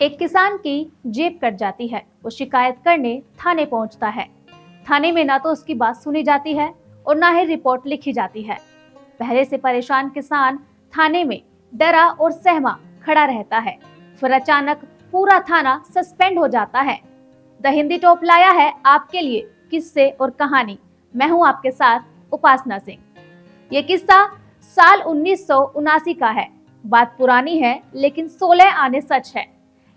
एक किसान की जेब कट जाती है। वो शिकायत करने थाने पहुंचता है। थाने में ना तो उसकी बात सुनी जाती है और ना ही रिपोर्ट लिखी जाती है। पहले से परेशान किसान थाने में डरा और सहमा खड़ा रहता है। फिर अचानक पूरा थाना सस्पेंड हो जाता है। द हिंदी टॉप लाया है आपके लिए किस्से और कहानी। मैं हूं आपके साथ उपासना सिंह। ये किस्सा साल 1979 का है। बात पुरानी है लेकिन 16 आने सच है।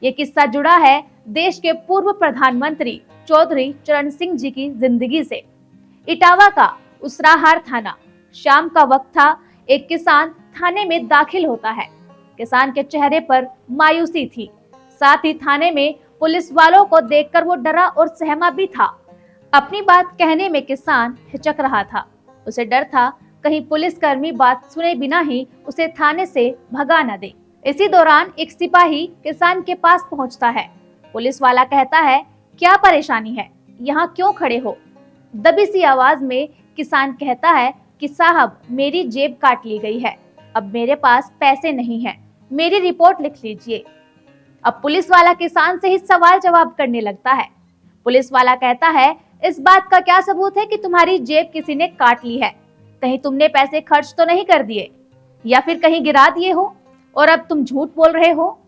ये किस्सा जुड़ा है देश के पूर्व प्रधानमंत्री चौधरी चरण सिंह जी की जिंदगी से। इटावा का उसराहार थाना। शाम का वक्त था। एक किसान थाने में दाखिल होता है। किसान के चेहरे पर मायूसी थी। साथ ही थाने में पुलिस वालों को देखकर वो डरा और सहमा भी था। अपनी बात कहने में किसान हिचक रहा था। उसे डर था कहीं पुलिसकर्मी बात सुने बिना ही उसे थाने से भगा न दे। इसी दौरान एक सिपाही किसान के पास पहुंचता है। पुलिस वाला कहता है, क्या परेशानी है, यहाँ क्यों खड़े हो? दबी सी आवाज में किसान कहता है कि साहब, मेरी जेब काट ली गई है। अब मेरे पास पैसे नहीं हैं, मेरी रिपोर्ट लिख लीजिए। अब पुलिस वाला किसान से ही सवाल जवाब करने लगता है। पुलिस वाला कहता है, इस बात का क्या सबूत है कि तुम्हारी जेब किसी ने काट ली है? कहीं तुमने पैसे खर्च तो नहीं कर दिए या फिर कहीं गिरा दिए हो और अब तुम झूठ बोल रहे हो?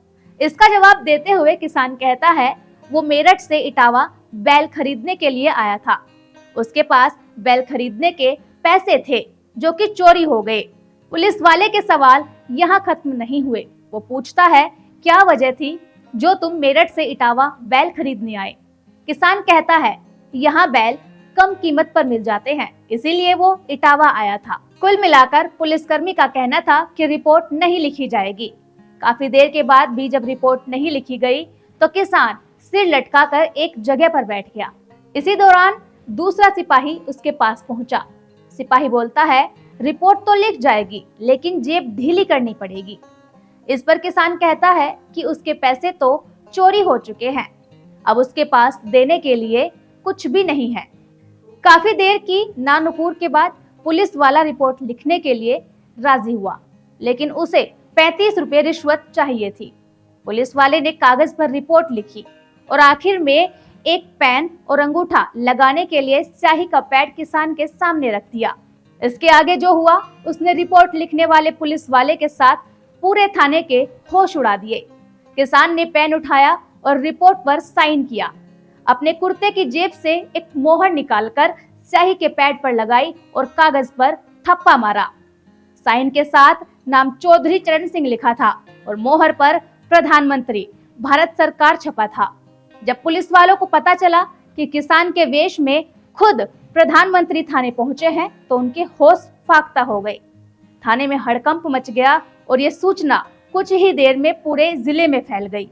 इसका जवाब देते हुए किसान कहता है, वो मेरठ से इटावा बैल खरीदने के लिए आया था। उसके पास बैल खरीदने के पैसे थे जो कि चोरी हो गए। पुलिस वाले के सवाल यहाँ खत्म नहीं हुए। वो पूछता है, क्या वजह थी जो तुम मेरठ से इटावा बैल खरीदने आए? किसान कहता है, यहाँ बैल कम कीमत पर मिल जाते हैं, इसीलिए वो इटावा आया था। कुल मिलाकर पुलिसकर्मी का कहना था कि रिपोर्ट नहीं लिखी जाएगी। काफी देर के बाद भी जब रिपोर्ट नहीं लिखी गई तो किसान सिर लटकाकर एक जगह पर बैठ गया। इसी दौरान दूसरा सिपाही उसके पास पहुंचा। सिपाही बोलता है, रिपोर्ट तो लिख जाएगी लेकिन जेब ढीली करनी पड़ेगी। इस पर किसान कहता है कि उसके पैसे तो चोरी हो चुके हैं, अब उसके पास देने के लिए कुछ भी नहीं है। काफी देर की नानुकुर के बाद पुलिस वाला रिपोर्ट लिखने के लिए राजी हुआ, लेकिन उसे 35 रुपए रिश्वत चाहिए थी। पुलिस वाले ने कागज पर रिपोर्ट लिखी और आखिर में एक पेन और अंगूठा लगाने के लिए स्याही का पैड किसान के सामने रख दिया। इसके आगे जो हुआ, उसने रिपोर्ट लिखने वाले पुलिस वाले के साथ पूरे थाने के होश उड़ा दिए। किसान ने पेन उठाया और रिपोर्ट पर साइन किया। अपने कुर्ते की जेब से एक मोहर निकालकर स्याही के पैड पर लगाई और कागज पर थप्पा मारा। साइन के साथ नाम चौधरी चरण सिंह लिखा था और मोहर पर प्रधानमंत्री भारत सरकार छपा था। जब पुलिस वालों को पता चला कि किसान के वेश में खुद प्रधानमंत्री थाने पहुंचे हैं तो उनके होश फाख्ता हो गए। थाने में हड़कंप मच गया और ये सूचना कुछ ही देर में पूरे जिले में फैल गई।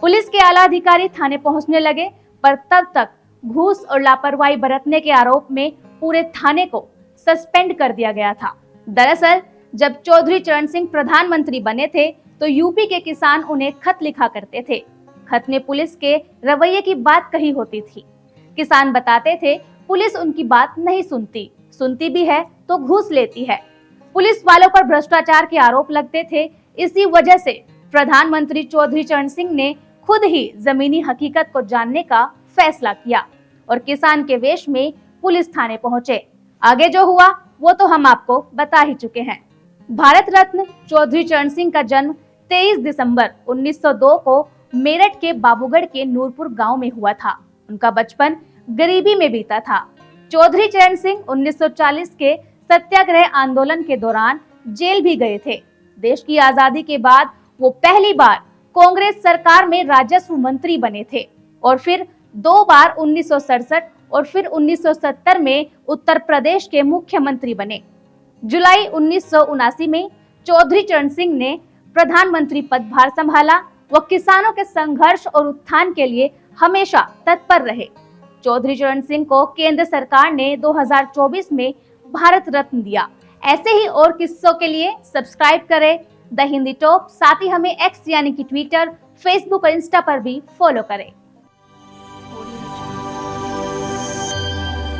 पुलिस के आला अधिकारी थाने पहुंचने लगे, पर तब तक घूस और लापरवाही बरतने के आरोप में पूरे थाने को सस्पेंड कर दिया गया था। दरअसल जब चौधरी चरण सिंह प्रधानमंत्री बने थे तो यूपी के किसान उन्हें खत लिखा करते थे। खत में पुलिस के रवैये की बात कही होती थी। किसान बताते थे पुलिस उनकी बात नहीं सुनती भी है तो घूस लेती है। पुलिस वालों पर भ्रष्टाचार के आरोप लगते थे। इसी वजह से प्रधानमंत्री चौधरी चरण सिंह ने खुद ही जमीनी हकीकत को जानने का फैसला किया और किसान के वेश में पुलिस थाने पहुंचे। आगे जो हुआ वो तो हम आपको बता ही चुके हैं। भारत रत्न चौधरी चरण सिंह का जन्म 23 दिसंबर 1902 को मेरठ के बाबूगढ़ के नूरपुर गांव में हुआ था। उनका बचपन गरीबी में बीता था। चौधरी चरण सिंह 1940 के सत्याग्रह आंदोलन के दौरान जेल भी गए थे। देश की आजादी के बाद वो पहली बार कांग्रेस सरकार में राजस्व मंत्री बने थे और फिर 2 बार 1967 और फिर 1970 में उत्तर प्रदेश के मुख्यमंत्री बने। जुलाई 1979 में चौधरी चरण सिंह ने प्रधानमंत्री पदभार संभाला। वो किसानों के संघर्ष और उत्थान के लिए हमेशा तत्पर रहे। चौधरी चरण सिंह को केंद्र सरकार ने 2024 में भारत रत्न दिया। ऐसे ही और किस्सों के लिए सब्सक्राइब करें द हिंदी टॉप। साथ ही हमें एक्स यानी कि ट्विटर, फेसबुक और इंस्टा पर भी फॉलो करें।